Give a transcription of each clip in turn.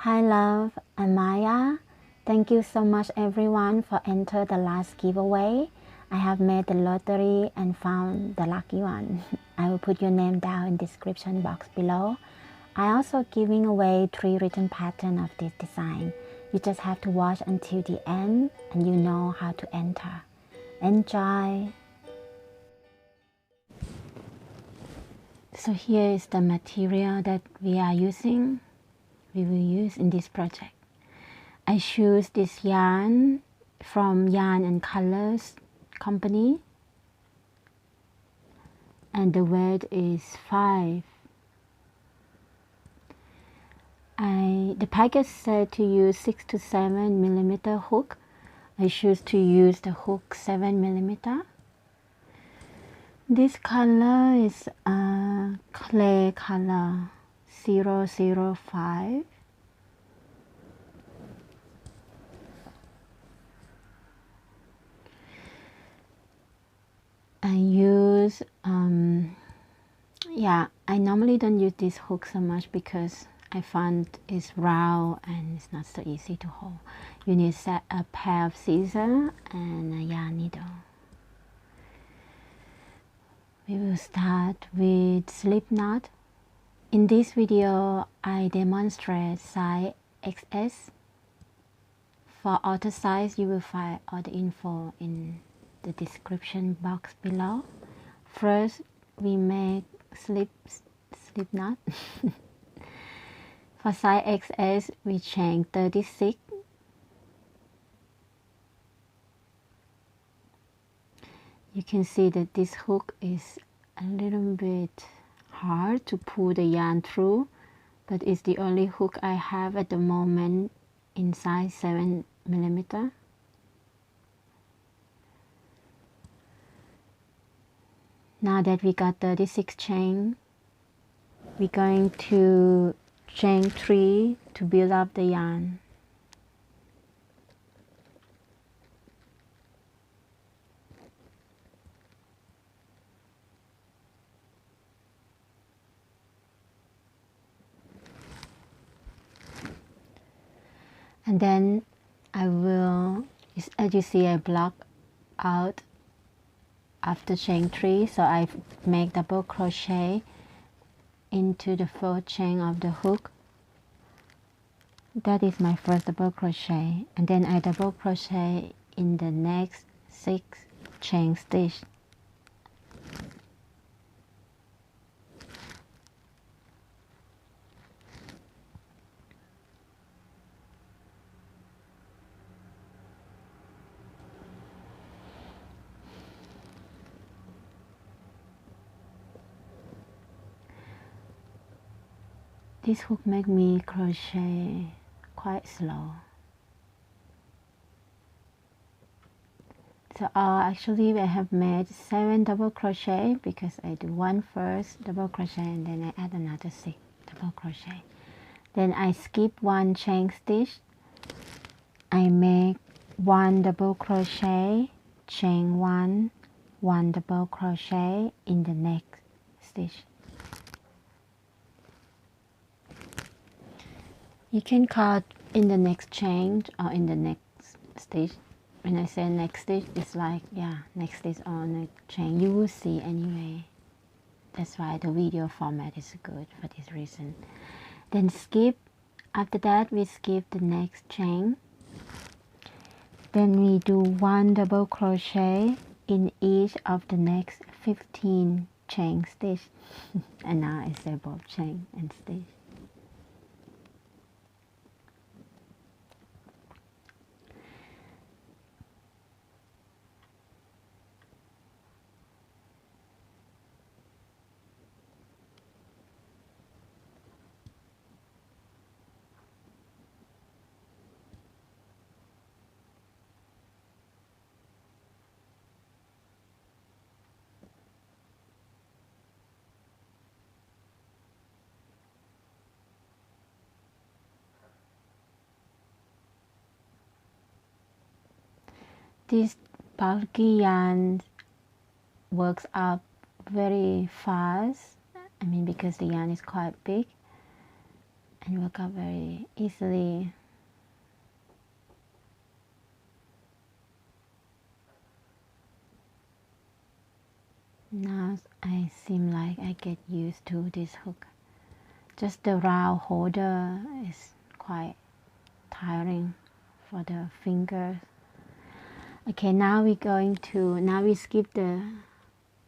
Hi love, I'm Maya. Thank you so much everyone for entering the last giveaway. I have made the lottery and found the lucky one. I will put your name down in the description box below. I also giving away 3 written patterns of this design. You just have to watch until the end and you know how to enter. Enjoy! So here is the material that we will use in this project. I choose this yarn from Yarn and Colors company, and the weight is 5. The package said to use 6 to 7 millimeter hook. I choose to use the hook 7 millimeter. This color is clay color 005. I use I normally don't use this hook so much because I find it's round and it's not so easy to hold. You need a pair of scissors and a yarn needle. We will start with slip knot. In this video, I demonstrate size XS. For other size, you will find all the info in the description box below. First, we make slip knot. For size XS, we chain 36. You can see that this hook is a little bit hard to pull the yarn through, but it's the only hook I have at the moment in size 7 millimeter. Now that we got 36 chain, we're going to chain 3 to build up the yarn. And then I will, as you see, I block out after chain 3, so I make double crochet into the 4th chain of the hook. That is my first double crochet, and then I double crochet in the next 6 chain stitch. This hook make me crochet quite slow. So actually I have made 7 double crochet because I do 1 first double crochet and then I add another 6 double crochet. Then I skip 1 chain stitch. I make 1 double crochet, chain 1, 1 double crochet in the next stitch. You can cut in the next chain or in the next stitch. When I say next stitch, it's like, next stitch or next chain. You will see anyway. That's why the video format is good for this reason. Then skip. After that, we skip the next chain. Then we do 1 double crochet in each of the next 15 chain stitch. And now I say both chain and stitch. This bulky yarn works up very fast. I mean, because the yarn is quite big. and work out very easily. Now I seem like I get used to this hook. Just the round holder is quite tiring for the fingers. Okay, now we skip the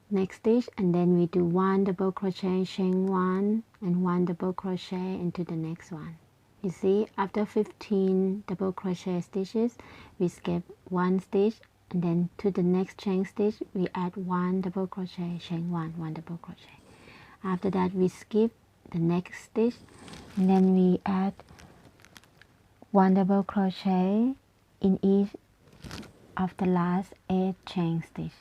next stitch, and then we do 1 double crochet, chain 1 and 1 double crochet into the next one. You see, after 15 double crochet stitches, we skip 1 stitch, and then to the next chain stitch we add 1 double crochet, chain 1, 1 double crochet. After that we skip the next stitch, and then we add 1 double crochet in each of the last 8 chain stitch.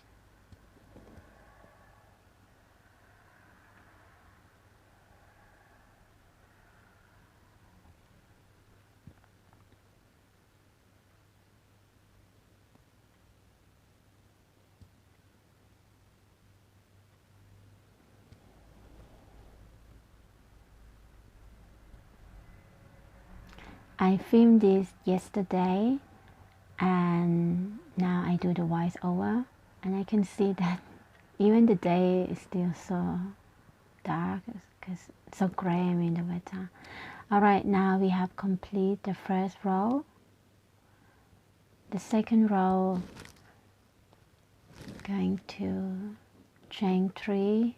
I filmed this yesterday, and now I do the voiceover, and I can see that even the day is still so dark because it's so gray in the winter. Alright, now we have complete the first row. The second row, going to chain 3,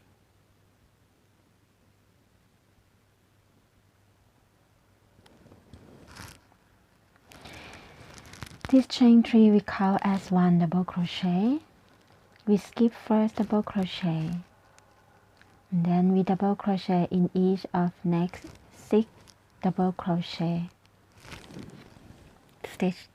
this chain 3 we count as 1 double crochet. We skip first double crochet, and then we double crochet in each of next 6 double crochet stitch.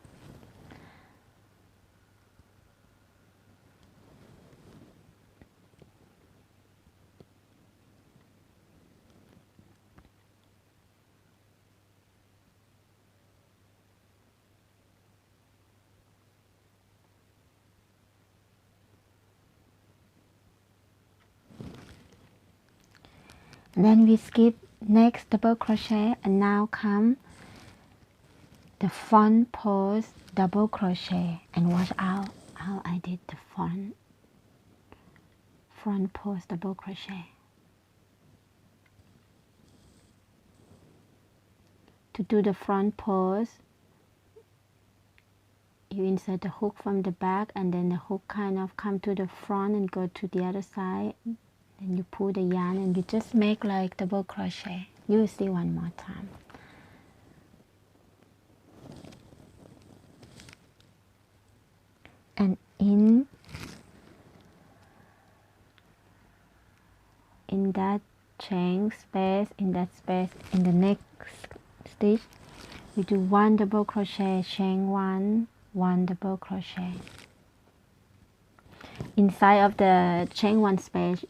Then we skip next double crochet, and now come the front post double crochet, and watch out how I did the front post double crochet. To do the front post, you insert the hook from the back, and then the hook kind of come to the front and go to the other side. Then you pull the yarn and you just make like double crochet. You will see one more time. And in that chain space, in the next stitch, we do 1 double crochet, chain 1, 1 double crochet. Inside of the chain 1 space,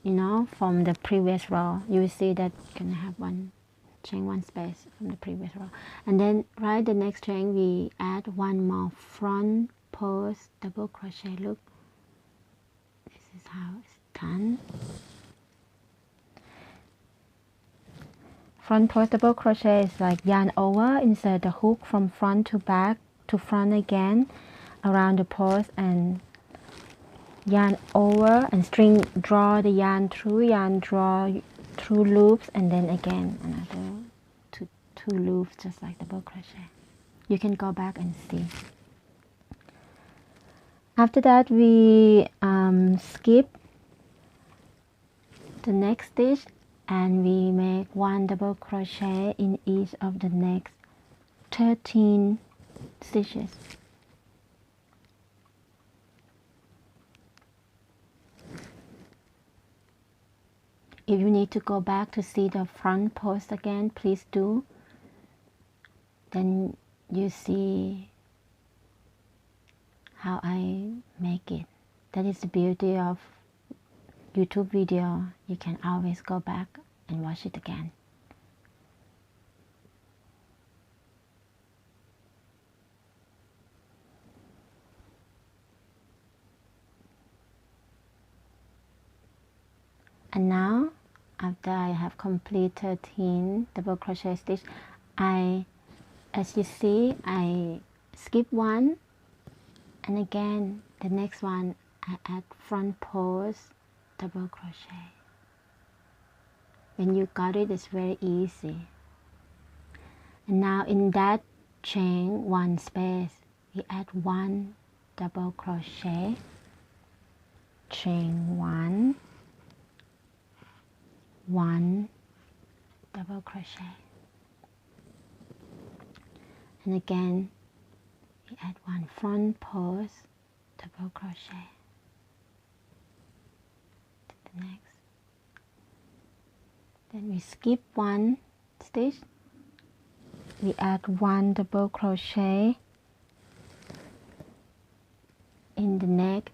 from the previous row, you will see that you're gonna have one chain 1 space from the previous row. And then right the next chain we add 1 more front post double crochet. Look, this is how it's done. Front post double crochet is like yarn over, insert the hook from front to back to front again around the post, and yarn over and string, draw the yarn draw through loops, and then again another two loops, just like double crochet. You can go back and see. After that we skip the next stitch, and we make 1 double crochet in each of the next 13 stitches. If you need to go back to see the front post again, please do. Then you see how I make it. That is the beauty of YouTube video. You can always go back and watch it again. And now, after I have completed 13 double crochet stitch, as you see, I skip one, and again the next one I add front post double crochet. When you got it, it's very easy. And now in that chain one space, we add one double crochet, chain one, one double crochet, and again we add one front post double crochet to the next. Then we skip one stitch, we add one double crochet in the neck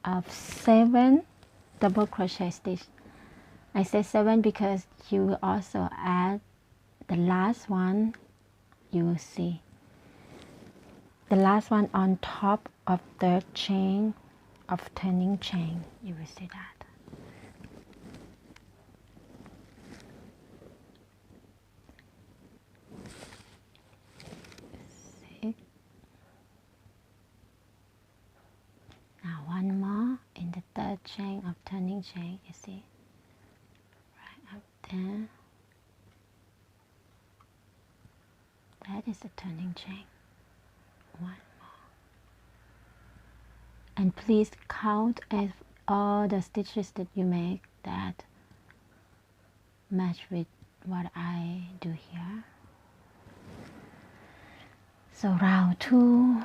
of 7 double crochet stitch. I say 7 because you will also add the last one. You will see the last one on top of third chain of turning chain. You will see that. Now one more in the third chain of turning chain, you see, right up there. That is the turning chain. One more. And please count as all the stitches that you make that match with what I do here. So round 2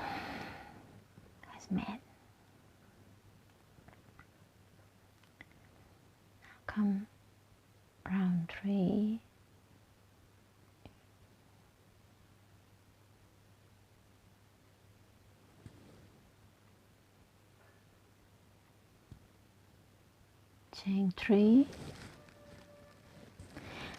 has made. Come round 3. Chain 3.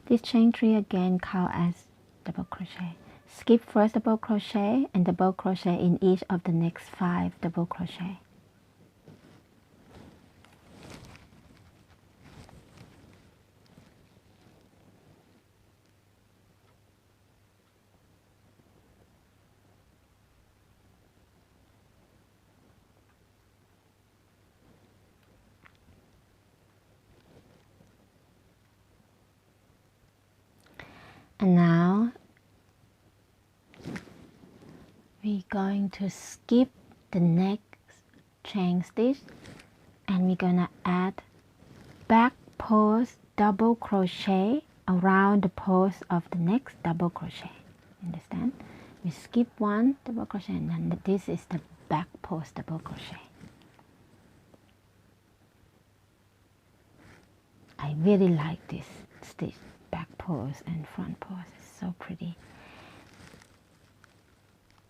This chain 3 again count as double crochet. Skip first double crochet and double crochet in each of the next 5 double crochet. And now we're going to skip the next chain stitch and we're gonna add back post double crochet around the post of the next double crochet. Understand? We skip one double crochet and then this is the back post double crochet. I really like this stitch, back post and front post. It's so pretty.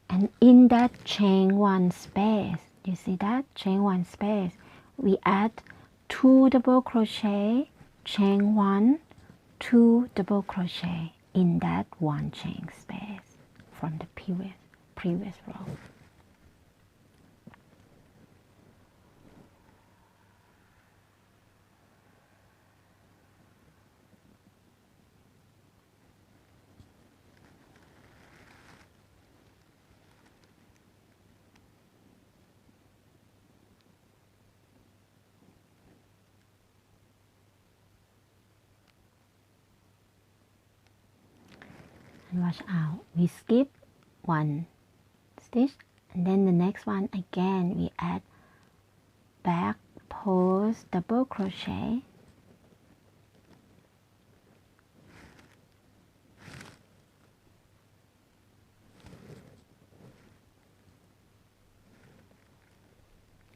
And in that chain 1 space, you see that chain 1 space, we add 2 double crochet, chain 1, 2 double crochet in that 1 chain space from the previous row. Watch out, we skip 1 stitch and then the next one again we add back post double crochet,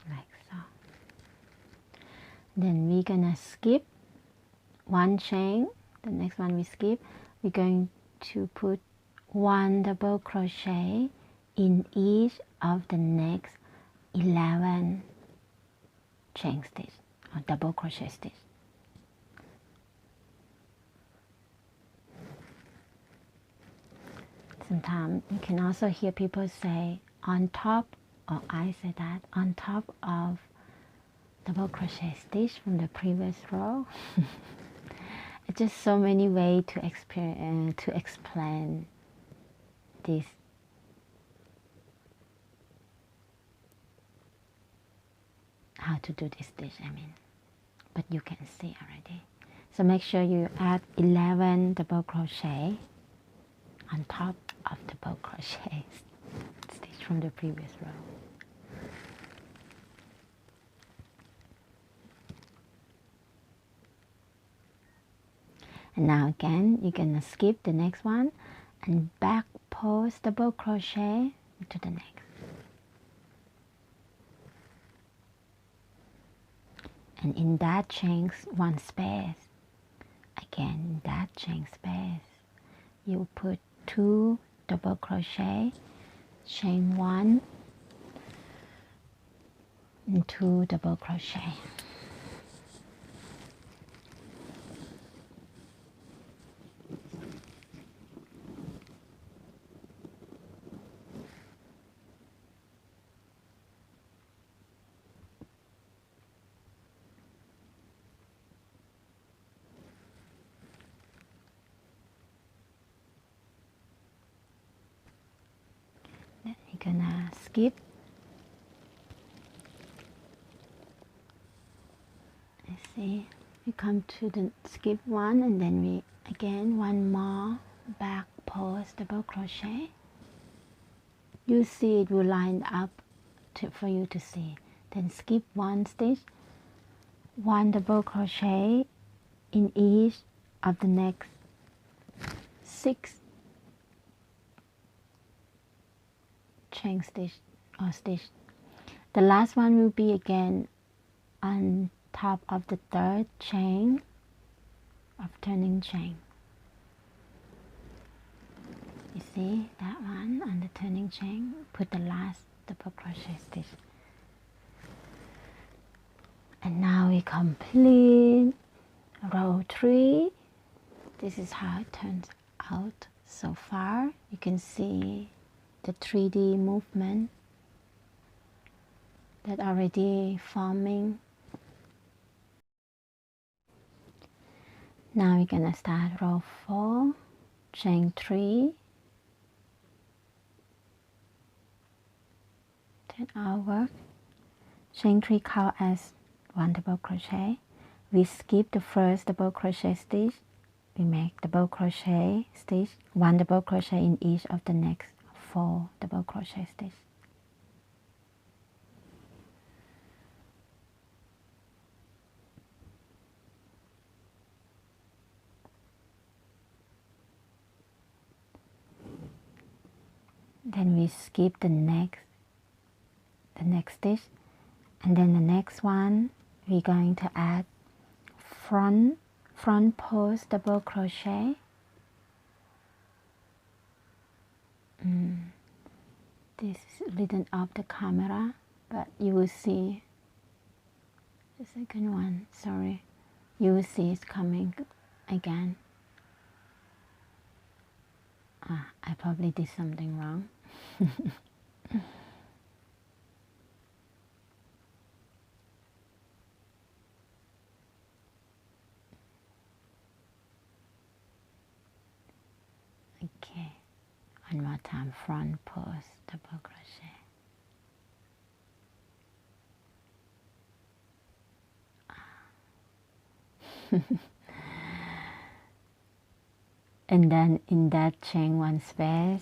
like so. Then we're gonna skip 1 chain, the next one we skip, we're going to put 1 double crochet in each of the next 11 chain stitch or double crochet stitch. Sometimes you can also hear people say on top, or I say that, on top of double crochet stitch from the previous row. It's just so many ways to explain this. How to do this stitch, I mean, but you can see already. So make sure you add 11 double crochet on top of the double crochet stitch from the previous row. And now again, you're gonna skip the next one and back post double crochet to the next. And in that chain one space, again in that chain space, you put 2 double crochet, chain 1 and 2 double crochet. Then you're gonna skip. See, we come to the skip one, and then we again one more back post double crochet. You see it will line up for you to see. Then skip one stitch, 1 double crochet in each of the next 6 chain stitch or stitch. The last one will be again on top of the 3rd chain of turning chain. You see that one on the turning chain, put the last double crochet stitch. And now we complete row 3. This is how it turns out so far. You can see the 3D movement that already forming. Now we're gonna start row 4, chain 3, turn our work, chain 3 count as 1 double crochet. We skip the first double crochet stitch. We make double crochet stitch, 1 double crochet in each of the next 4 double crochet stitches. Then we skip the next stitch, and then the next one we're going to add front post double crochet. This is written off the camera, but you will see the second one. Sorry, you will see it's coming again. I probably did something wrong. Okay, one more time, front post double crochet. And then in that chain 1 space,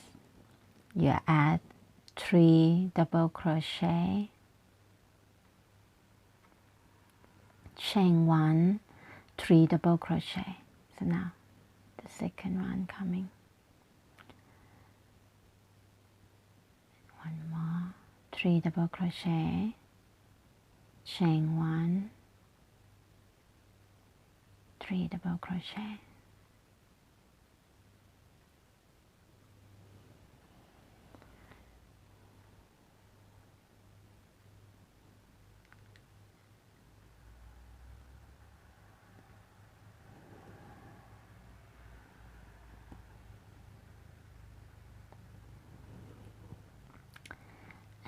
you add 3 double crochet, chain 1, 3 double crochet. So now the second one coming. One more, 3 double crochet, chain 1, 3 double crochet.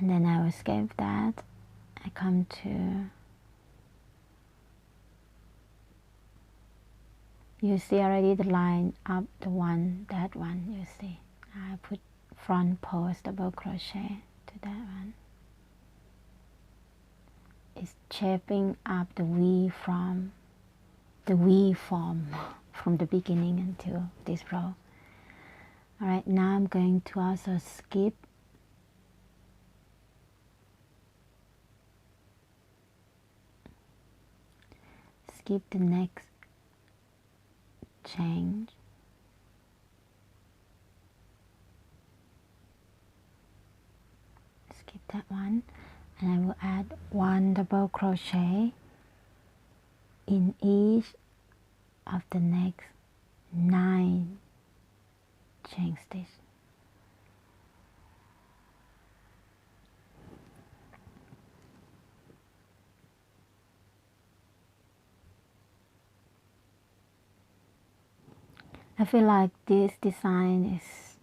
And then I will skip that. I come to You see already the line up the one, that one, you see. I put front post double crochet to that one. It's shaping up the V from the V form from the beginning until this row. Alright, now I'm going to also skip the next change. Skip that one, and I will add 1 double crochet in each of the next 9 chain stitches. I feel like this design is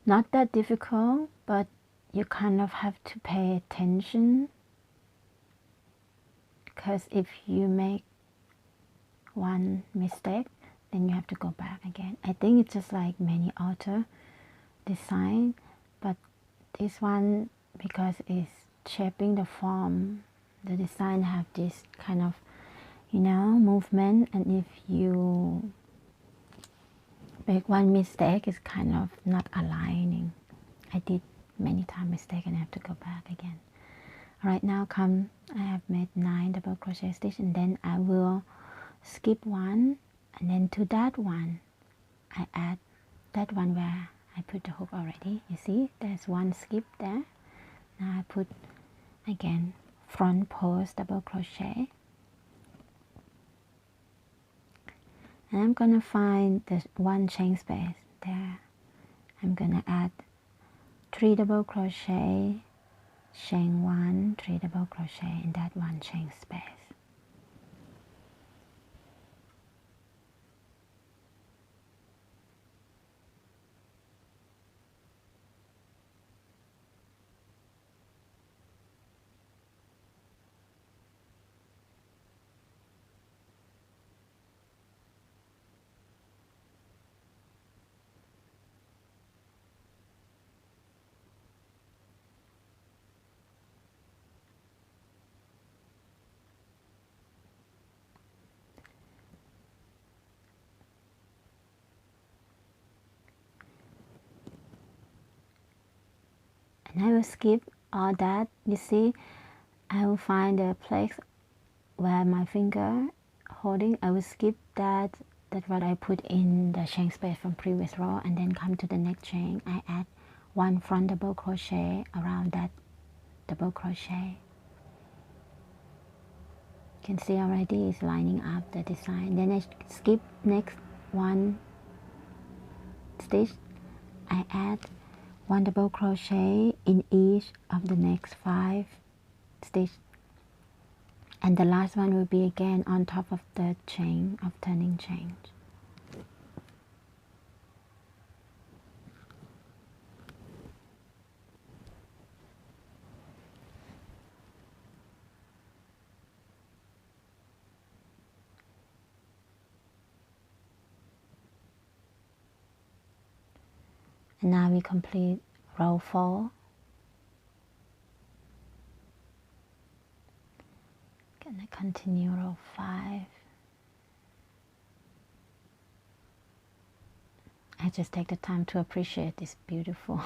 not that difficult, but you kind of have to pay attention, because if you make one mistake, then you have to go back again. I think it's just like many other design, but this one, because it's shaping the form, the design have this kind of, you know, movement, and if you make one mistake, it's kind of not aligning. I did many times mistake and I have to go back again. Right now I have made 9 double crochet stitch, and then I will skip one, and then to that one I add that one where I put the hook already. You see there's one skip there. Now I put again front post double crochet, and I'm gonna find the one chain space there. I'm gonna add 3 double crochet, chain 1, 3 double crochet in that one chain space. And I will skip all that. You see, I will find a place where my finger holding. I will skip that. That's what I put in the chain space from previous row, and then come to the next chain. I add 1 front double crochet around that double crochet. You can see already it's lining up the design. Then I skip next 1 stitch. I add 1 double crochet in each of the next 5 stitches, and the last one will be again on top of the chain of turning chain. And now we complete row 4. Gonna continue row 5. I just take the time to appreciate this beautiful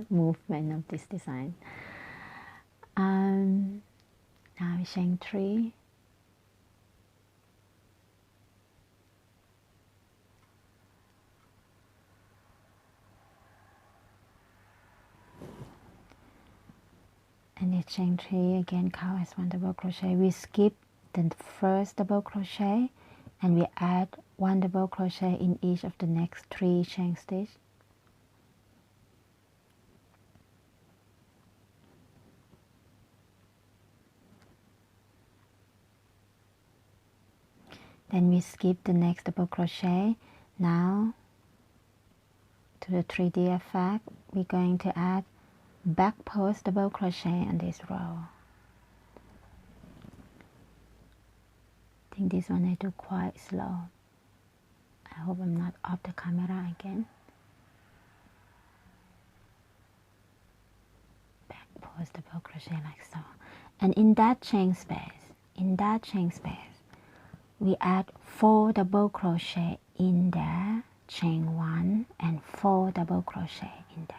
movement of this design. Now we chain 3. And the chain 3 again count as 1 double crochet. We skip the first double crochet, and we add 1 double crochet in each of the next 3 chain stitches. Then we skip the next double crochet. Now to the 3D effect, we're going to add back post double crochet on this row. I think this one I do quite slow. I hope I'm not off the camera again. Back post double crochet like so, and in that chain space, we add 4 double crochet in there, chain 1, and 4 double crochet in there.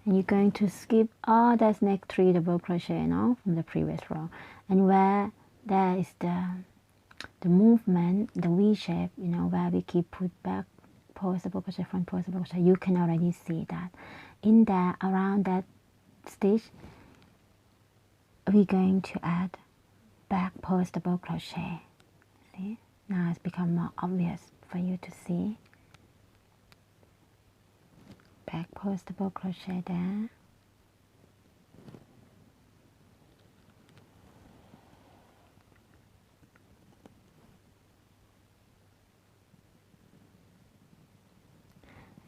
And you're going to skip all that next 3 double crochet now from the previous row, and where there is the movement, the V shape, you know, where we keep put back, post double crochet, front post double crochet, you can already see that in there, around that stitch, we're going to add back post double crochet. See, now it's become more obvious for you to see. Back post double crochet there,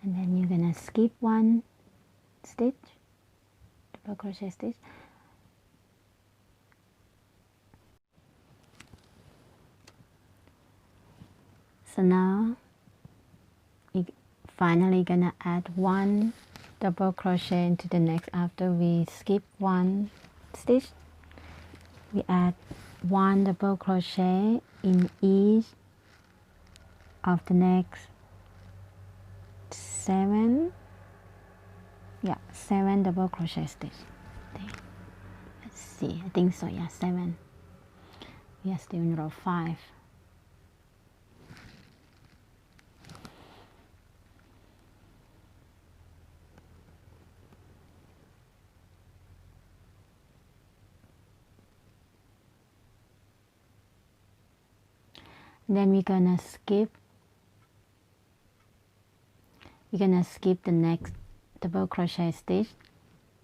and then you're gonna skip 1 stitch, double crochet stitch, so now we finally gonna add 1 double crochet into the next. After we skip 1 stitch, we add 1 double crochet in each of the next 7 double crochet stitch. Let's see, I think so, yeah, 7. We are still in row 5. Then we're gonna skip the next double crochet stitch,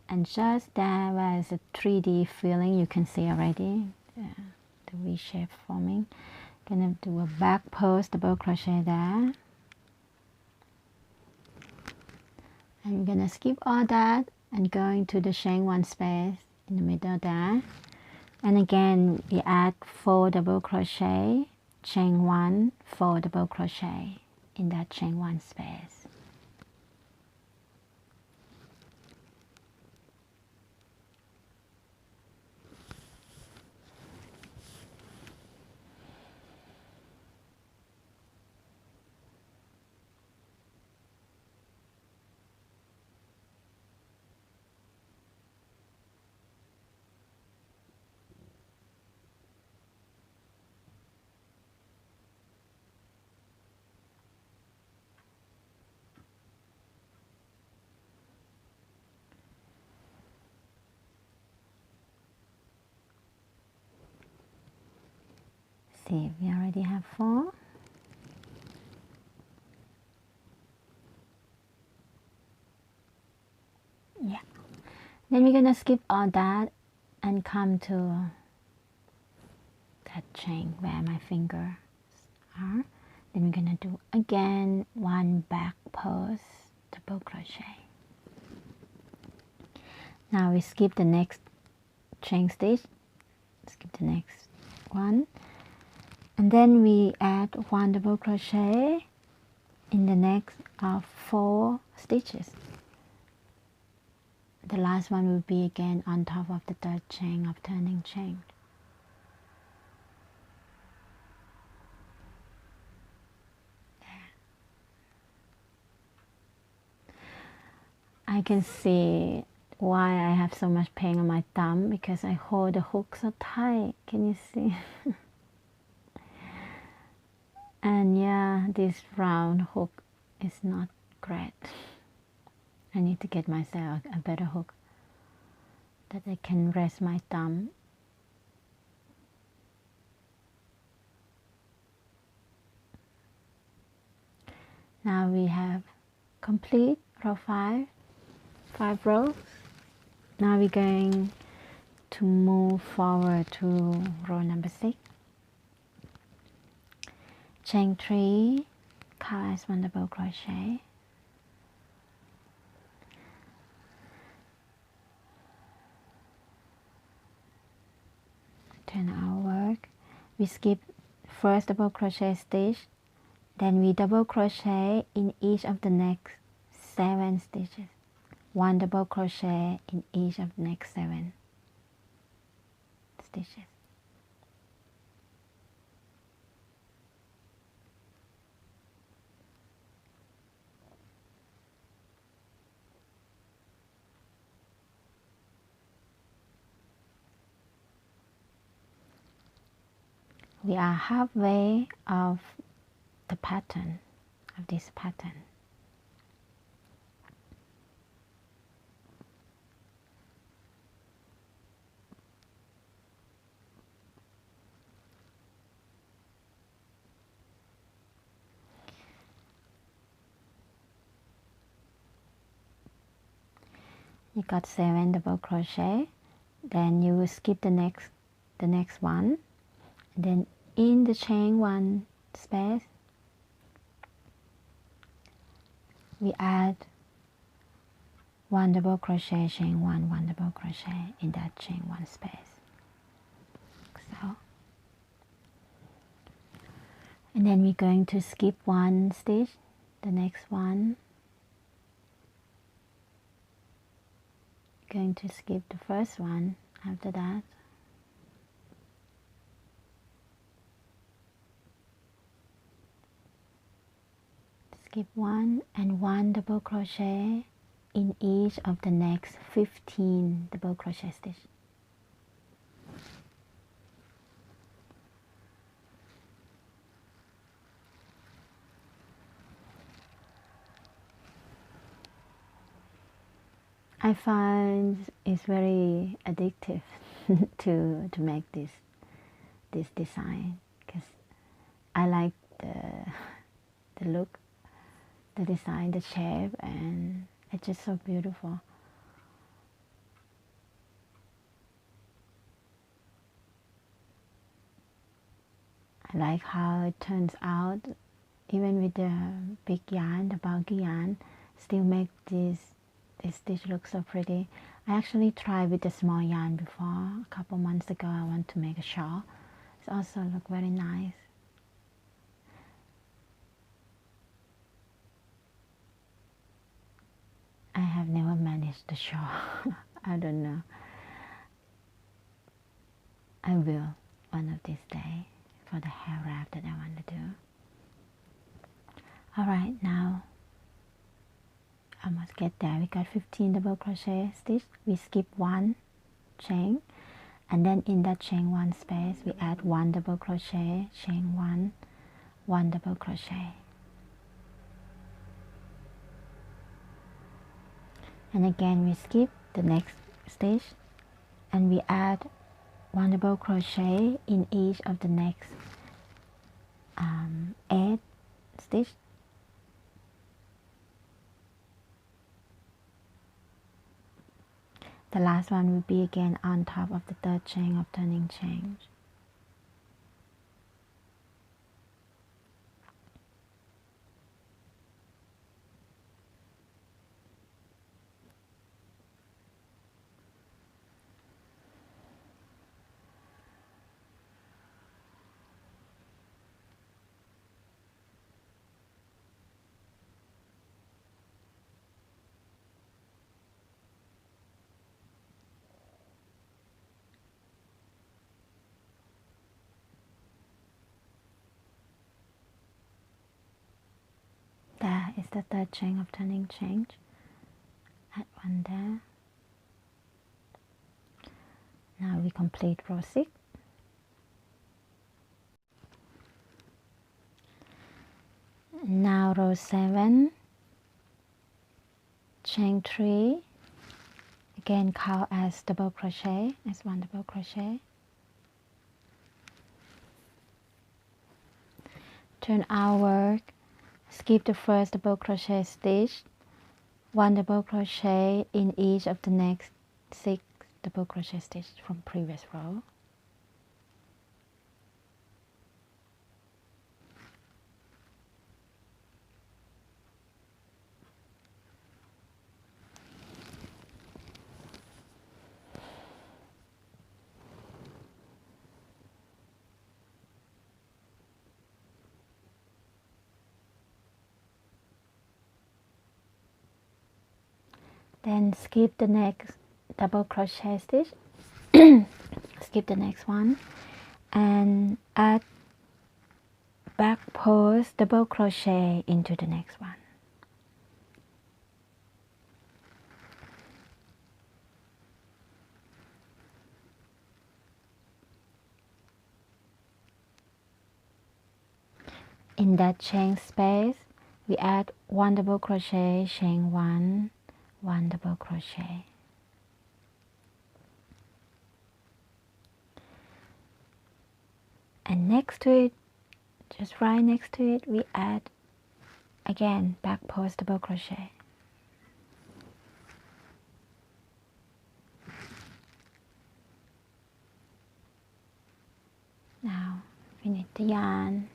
and just there where is a 3D feeling, you can see already the V shape forming. Gonna do a back post double crochet there, and we're gonna skip all that and go into the chain 1 space in the middle there, and again we add 4 double crochet, chain 1, 4 double crochet in that chain 1 space. See, we already have 4. Yeah. Then we're gonna skip all that and come to that chain where my fingers are. Then we're gonna do again 1 back post double crochet. Now we skip the next chain stitch, skip the next one, and then we add 1 double crochet in the next of 4 stitches. The last one will be again on top of the 3rd chain of turning chain. I can see why I have so much pain on my thumb, because I hold the hook so tight. Can you see? And yeah, this round hook is not great. I need to get myself a better hook that I can rest my thumb. Now we have complete row 5 rows. Now we're going to move forward to row number 6. Chain 3, count as 1 double crochet. Turn our work. We skip first double crochet stitch, then we double crochet in each of the next 7 stitches. 1 double crochet in each of the next 7 stitches. We are halfway of the pattern, of this pattern. You got 7 double crochet, then you will skip the next one, and then in the chain 1 space we add 1 double crochet, chain 1, 1 double crochet in that chain 1 space. So, and then we're going to skip 1 stitch, the next one. Going to skip the first one after that. Skip 1 and 1 double crochet in each of the next 15 double crochet stitches. I find it's very addictive to make this design, because I like the look, the design, the shape, and it's just so beautiful. I like how it turns out, even with the big yarn, the bulky yarn, still make this stitch look so pretty. I actually tried with the small yarn before. A couple months ago I want to make a shawl. It also look very nice. I have never managed the shawl. I don't know. I will one of these days for the hair wrap that I want to do. Alright, now almost get there. We got 15 double crochet stitch. We skip 1 chain, and then in that chain 1 space we add 1 double crochet, chain 1, 1 double crochet, and again we skip the next stitch and we add 1 double crochet in each of the next 8 stitch. The last one will be again on top of the 3rd chain of turning chain. There is the 3rd chain of turning chain. Add 1 there. Now we complete row 6. Now row 7, chain 3, again count as double crochet, as 1 double crochet. Turn outward, skip the first double crochet stitch, 1 double crochet in each of the next 6 double crochet stitches from previous row. Then skip the next double crochet stitch, skip the next one, and add back post double crochet into the next one. In that chain space, we add 1 double crochet, chain 1, 1 double crochet. And next to it, just right next to it, we add again back post double crochet. Now finish the yarn.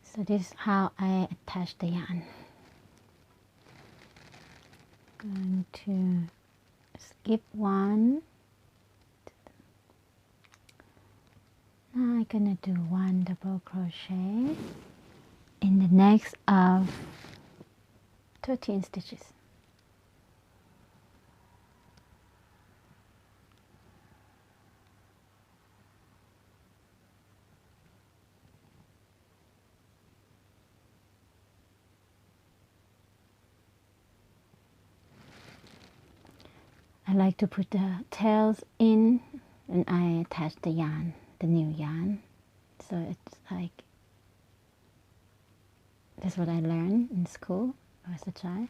So this is how I attach the yarn. Going to skip 1. Now I'm gonna do 1 double crochet in the next of 13 stitches. I like to put the tails in and I attach the yarn, the new yarn. So it's like, that's what I learned in school as a child.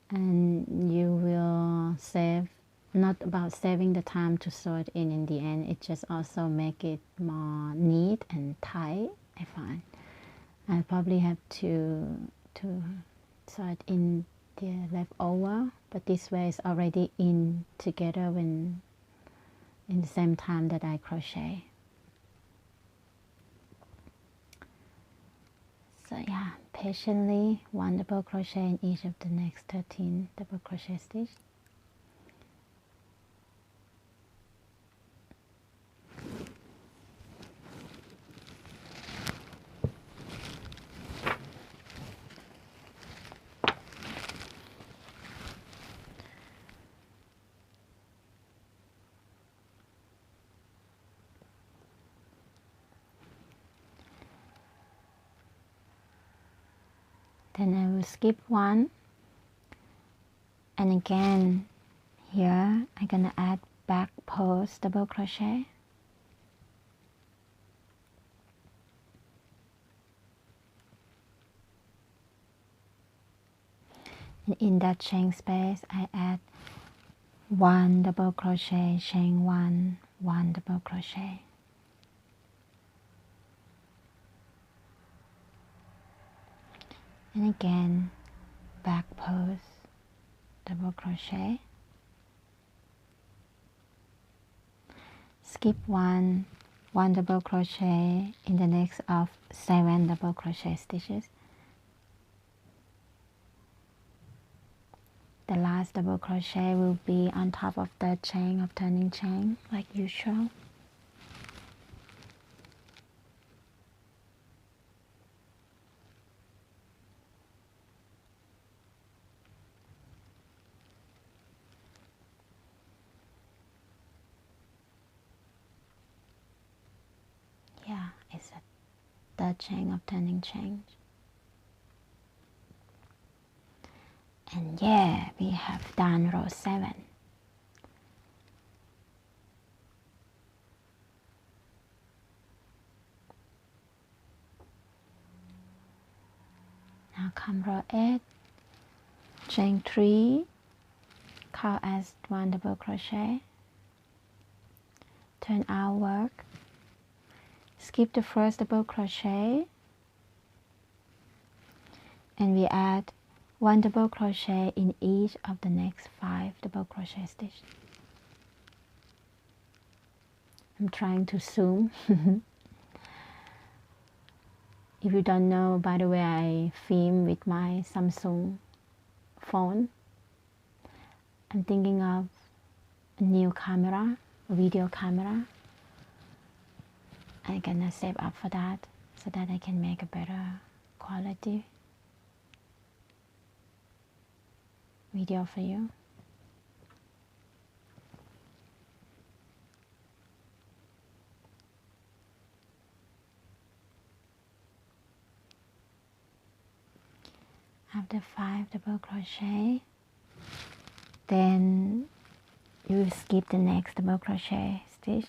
And you will save, not about saving the time to sew it in the end, it just also make it more neat and tight, I find. I probably have to sew it in the leftover, but this way it's already in together when in the same time that I crochet. So yeah, patiently 1 double crochet in each of the next 13 double crochet stitches. Then I will skip 1, and again here I'm gonna add back post double crochet. And in that chain space I add 1 double crochet, chain 1, 1 double crochet. And again back post double crochet, skip 1, 1 double crochet in the next of 7 double crochet stitches. The last double crochet will be on top of the chain of turning chain like usual. Yeah, it's a third chain of turning chain. And yeah, we have done row 7. come row 8, chain 3, count as 1 double crochet, turn our work, skip the first double crochet, and we add 1 double crochet in each of the next 5 double crochet stitches. I'm trying to zoom. If you don't know, by the way, I film with my Samsung phone. I'm thinking of a new camera, a video camera. I'm gonna save up for that so that I can make a better quality video for you. After 5 double crochet, then you will skip the next double crochet stitch,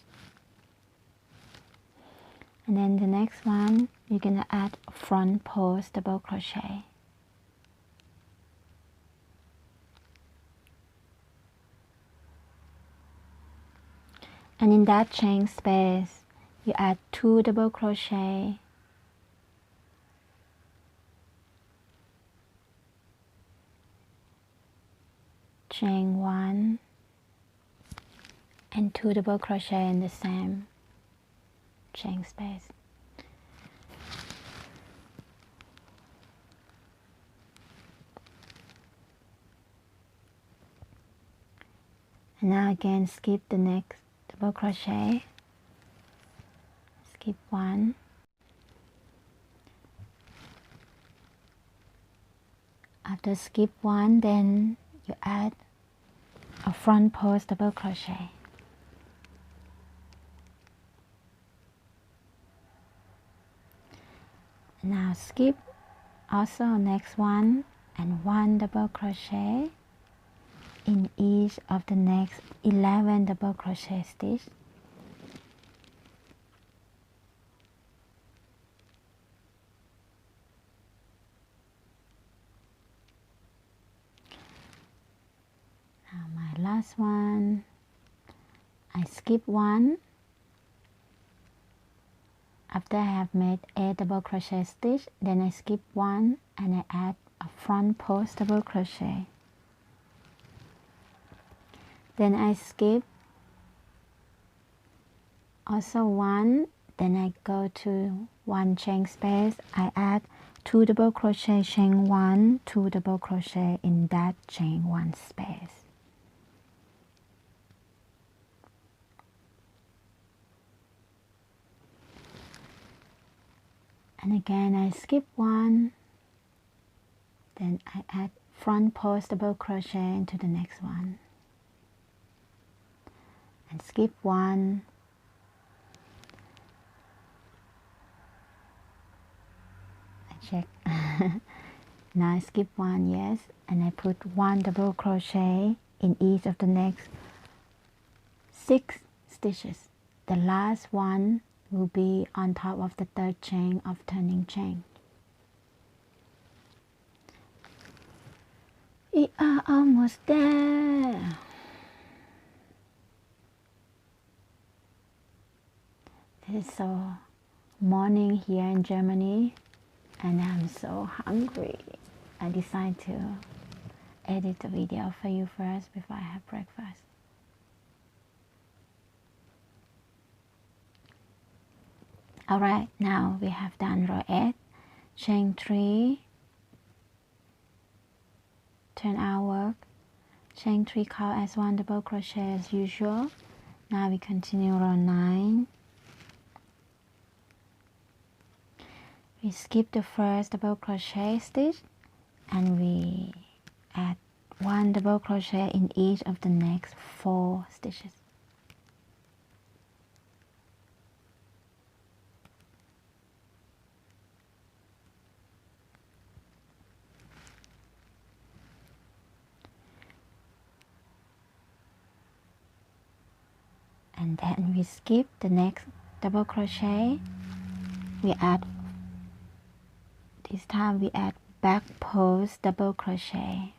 and then the next one you're gonna add front post double crochet. And in that chain space you add 2 double crochet, chain 1 and 2 double crochet in the same chain space. And now again skip the next double crochet, skip 1, after skip 1 then you add a front post double crochet. Now skip also next one and 1 double crochet in each of the next 11 double crochet stitch. Now my last one, I skip 1 after I have made 8 double crochet stitch, then I skip 1 and I add a front post double crochet. Then I skip also 1, then I go to 1 chain space, I add 2 double crochet, chain 1, 2 double crochet in that chain 1 space. And again I skip 1, then I add front post double crochet into the next one, and skip 1, I check. Now I skip 1, yes, and I put 1 double crochet in each of the next 6 stitches. The last one will be on top of the 3rd chain of turning chain. We are almost there. It is so morning here in Germany and I'm so hungry. I decided to edit the video for you first before I have breakfast. Alright, now we have done row 8, chain 3, turn our work, chain 3 count as 1 double crochet as usual. Now we continue row 9. We skip the first double crochet stitch and we add 1 double crochet in each of the next 4 stitches. And then we skip the next double crochet. We add, this time we add back post double crochet,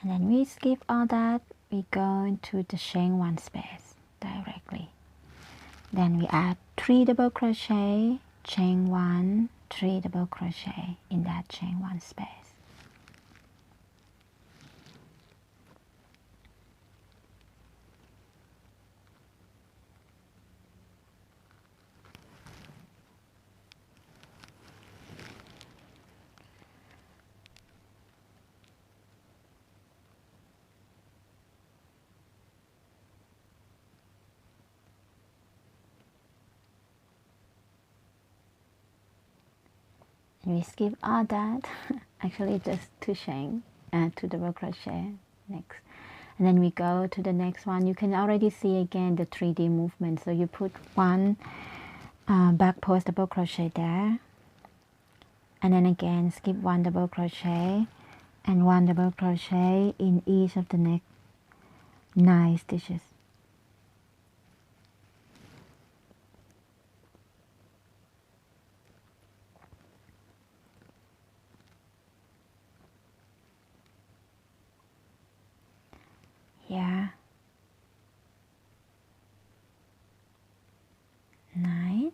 and then we skip all that. We go into the chain one space directly. Then we add 3 double crochet, chain 1, 3 double crochet in that chain one space. We skip all that, actually just 2 chain and 2 double crochet next, and then we go to the next one. You can already see again the 3D movement, so you put 1 back post double crochet there, and then again skip 1 double crochet and 1 double crochet in each of the next 9 stitches. Here, 9,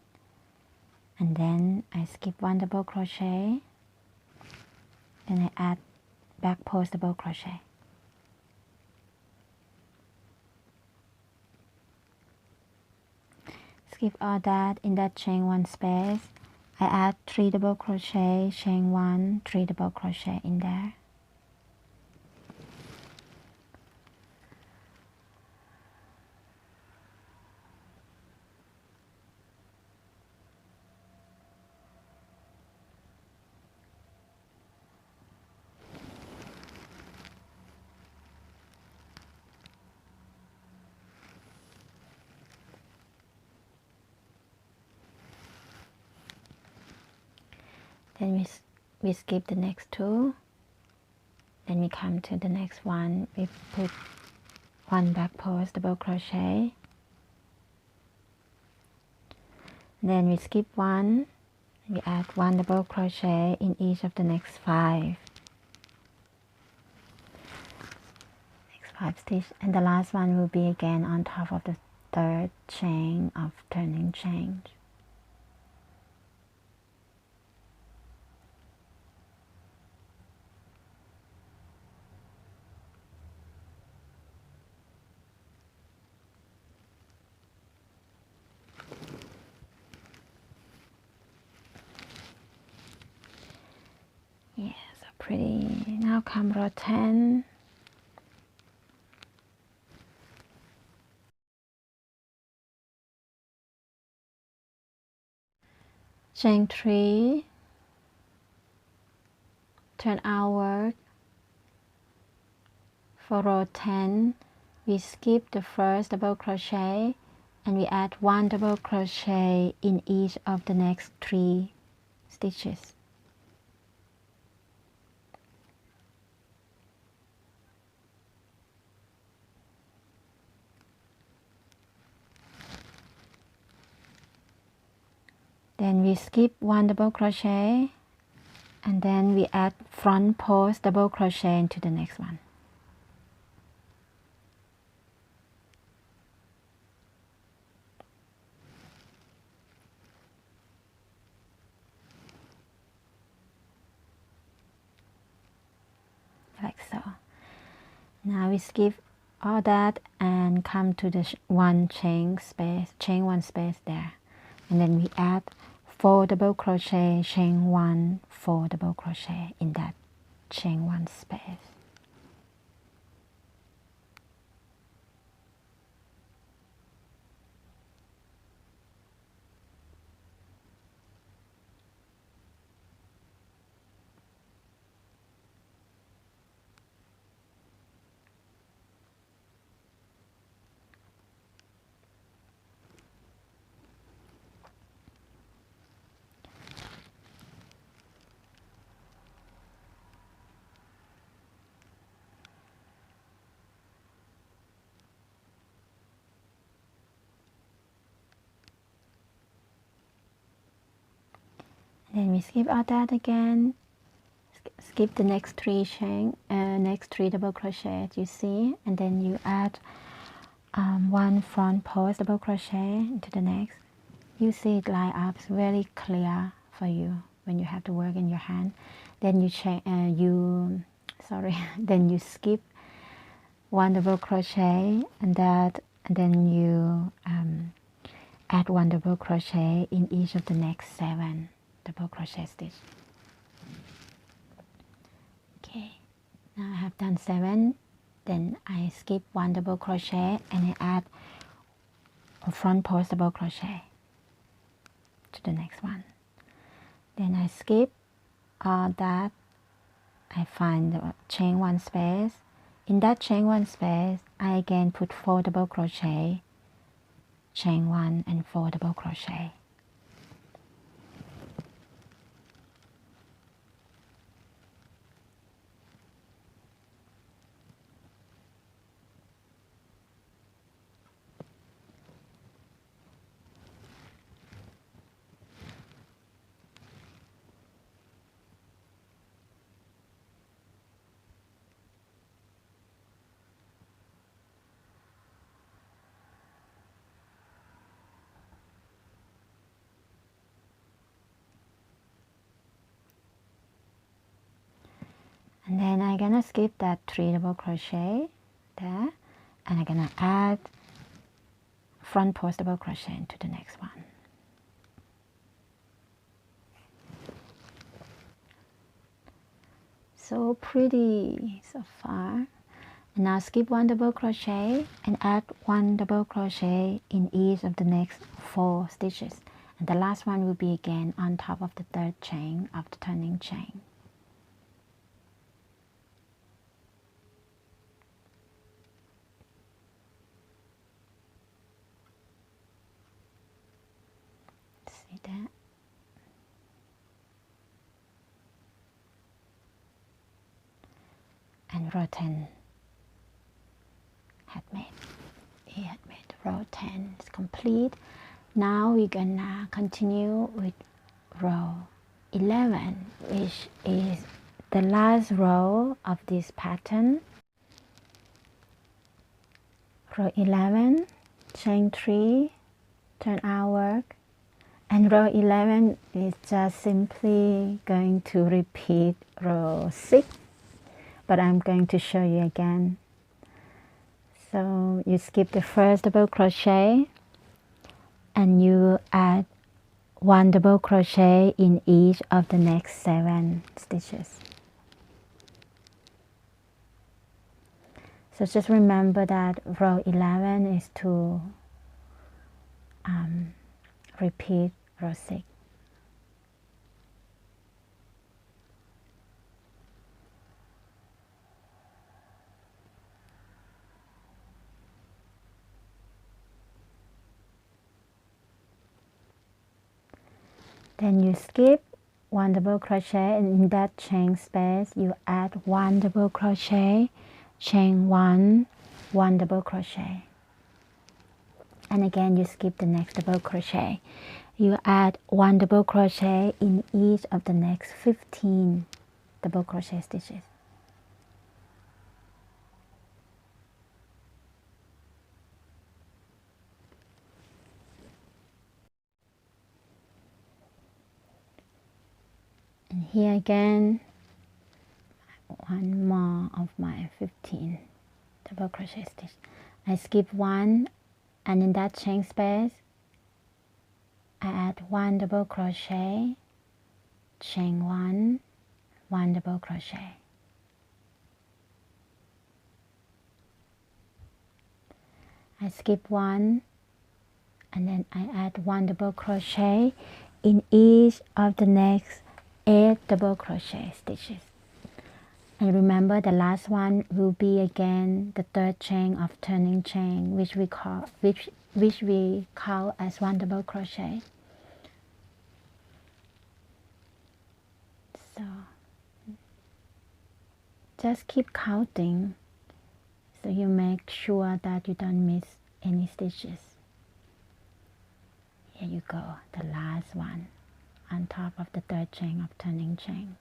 and then I skip 1 double crochet, then I add back post double crochet. Skip all that. In that chain 1 space, I add 3 double crochet, chain 1, 3 double crochet in there. Then we skip the next 2, then we come to the next one. We put 1 back post double crochet, then we skip 1, we add 1 double crochet in each of the next 5 stitches, and the last one will be again on top of the 3rd chain of turning chain. Yeah, so pretty. Now come row 10. Chain 3, turn outward. For row 10, we skip the first double crochet and we add 1 double crochet in each of the next 3 stitches. Then we skip 1 double crochet and then we add front post double crochet into the next one. Like so. Now we skip all that and come to the chain 1 space there, and then we add 4 double crochet, chain 1, 4 double crochet in that chain 1 space. Then we skip all that again, skip the next three double crochet you see, and then you add one front post double crochet into the next. You see it line up very clear for you when you have to work in your hand. Then you then you skip one double crochet and then you add one double crochet in each of the next 7 double crochet stitch. Okay, now I have done 7. Then I skip one double crochet and I add a front post double crochet to the next one. Then I skip all that. I find the chain 1 space. In that chain 1 space, I again put 4 double crochet, chain 1 and 4 double crochet. And then I'm gonna skip that 3 double crochet there, and I'm gonna add front post double crochet into the next one. So pretty so far. And now skip 1 double crochet and add 1 double crochet in each of the next 4 stitches, and the last one will be again on top of the 3rd chain of the turning chain. See that? And row 10 he had made row 10 is complete. Now we're gonna continue with row 11, which is the last row of this pattern. Row 11, chain 3, turn our work, and row 11 is just simply going to repeat row 6, but I'm going to show you again. So you skip the first double crochet and you add 1 double crochet in each of the next 7 stitches. So just remember that row 11 is to repeat row 6. Then you skip 1 double crochet, and in that chain space you add 1 double crochet, chain 1, 1 double crochet, and again you skip the next double crochet. You add 1 double crochet in each of the next 15 double crochet stitches. And here again, 1 more of my 15 double crochet stitch. I skip 1, and in that chain space I add 1 double crochet, chain 1, 1 double crochet. I skip 1, and then I add 1 double crochet in each of the next 8 double crochet stitches. And remember, the last one will be again the 3rd chain of turning chain, which we call as 1 double crochet. So just keep counting so you make sure that you don't miss any stitches. Here you go, the last one on top of the third chain of turning chain.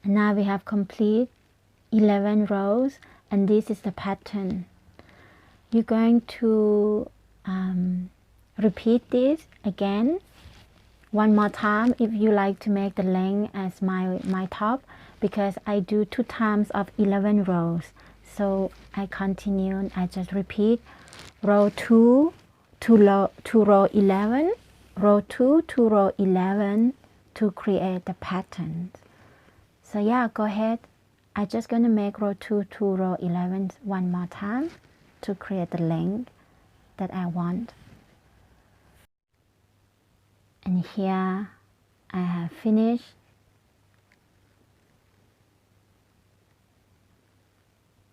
And now we have complete 11 rows, and this is the pattern. You're going to repeat this again one more time if you like to make the length as my top, because I do 2 times of 11 rows. So I continue, I just repeat row 2 to row 11, row 2 to row 11 to create the pattern. So yeah, go ahead. I'm just going to make row 2 to row 11 one more time to create the length that I want. And here I have finished.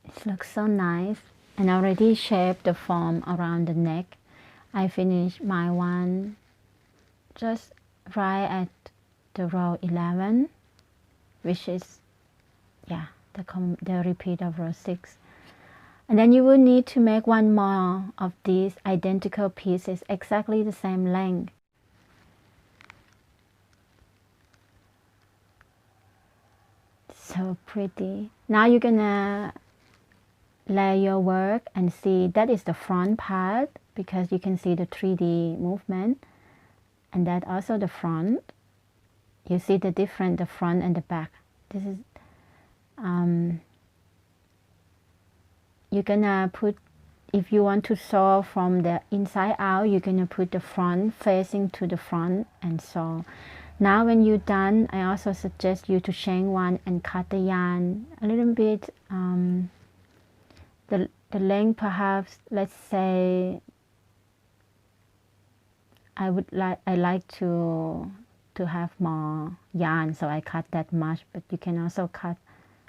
It looks so nice, and I already shaped the form around the neck. I finished my one just right at the row 11, which is, yeah, the repeat of row 6. And then you will need to make one more of these identical pieces, exactly the same length. So pretty. Now you're gonna lay your work and see that is the front part, because you can see the 3D movement, and that also the front. You see the difference, the front and the back. This is you're gonna put, if you want to sew from the inside out, you're gonna put the front facing to the front and sew. Now when you're done, I also suggest you to chain one and cut the yarn a little bit, the length perhaps, let's say, I like to have more yarn, so I cut that much, but you can also cut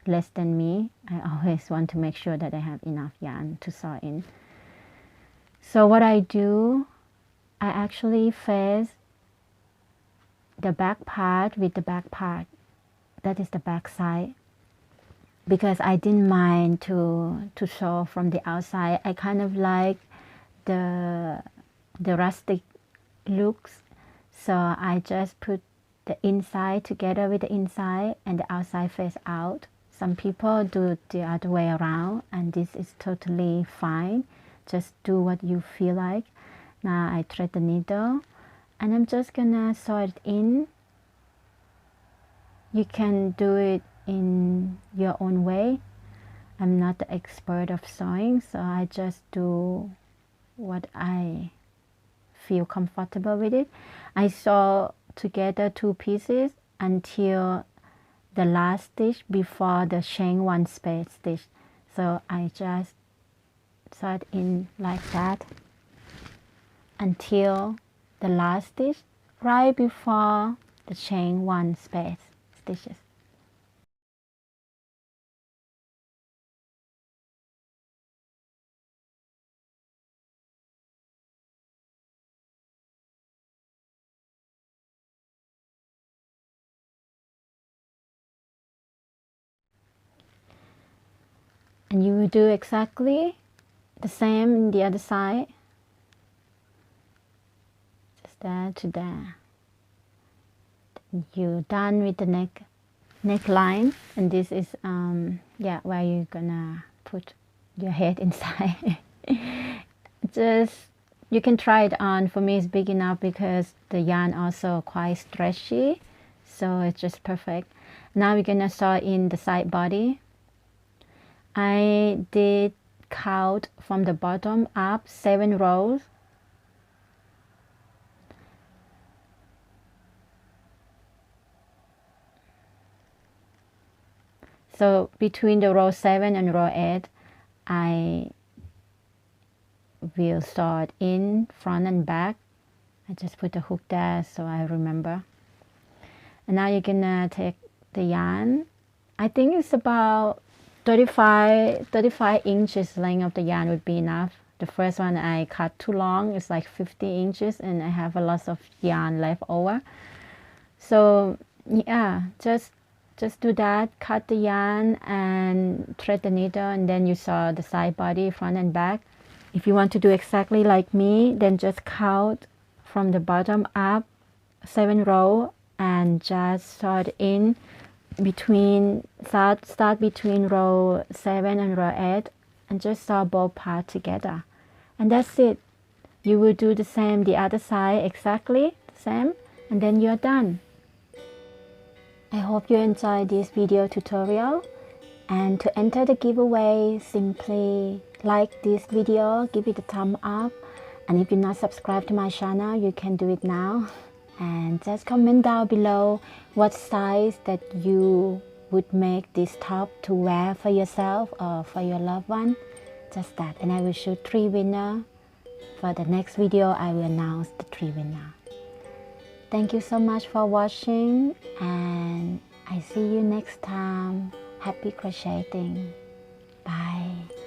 less than me. I always want to make sure that I have enough yarn to sew in. So what I do, I actually face the back part with the back part. That is the back side, because I didn't mind to sew from the outside. I kind of like the rustic looks, so I just put the inside together with the inside and the outside face out. Some people do it the other way around, and this is totally fine. Just do what you feel like. Now I thread the needle, and I'm just gonna sew it in. You can do it in your own way. I'm not the expert of sewing, so I just do what I feel comfortable with it. I sew together 2 pieces until the last stitch before the chain 1 space stitch. So I just sew it in like that until the last stitch right before the chain 1 space stitches. And you will do exactly the same in the other side. Just there to there. You're done with the neckline, and this is yeah, where you're gonna put your head inside. Just, you can try it on. For me it's big enough because the yarn also quite stretchy, so it's just perfect. Now we're gonna sew in the side body. I did count from the bottom up 7 rows. So between the row 7 and row 8, I will sew it in front and back. I just put the hook there so I remember. And now you're gonna take the yarn. I think it's about 35 inches length of the yarn would be enough. The first one I cut too long, it's like 50 inches, and I have a lot of yarn left over. So yeah, just do that, cut the yarn and thread the needle, and then you sew the side body front and back. If you want to do exactly like me, then just count from the bottom up 7 rows and just start in between, start between row 7 and row 8 and just sew both parts together. And that's it. You will do the same the other side, exactly the same, and then you're done. I hope you enjoyed this video tutorial. And to enter the giveaway, simply like this video, give it a thumb up. And if you're not subscribed to my channel, you can do it now. And just comment down below what size that you would make this top to wear for yourself or for your loved one. Just that. And I will choose 3 winners. For the next video, I will announce the 3 winners. Thank you so much for watching, and I see you next time. Happy crocheting. Bye.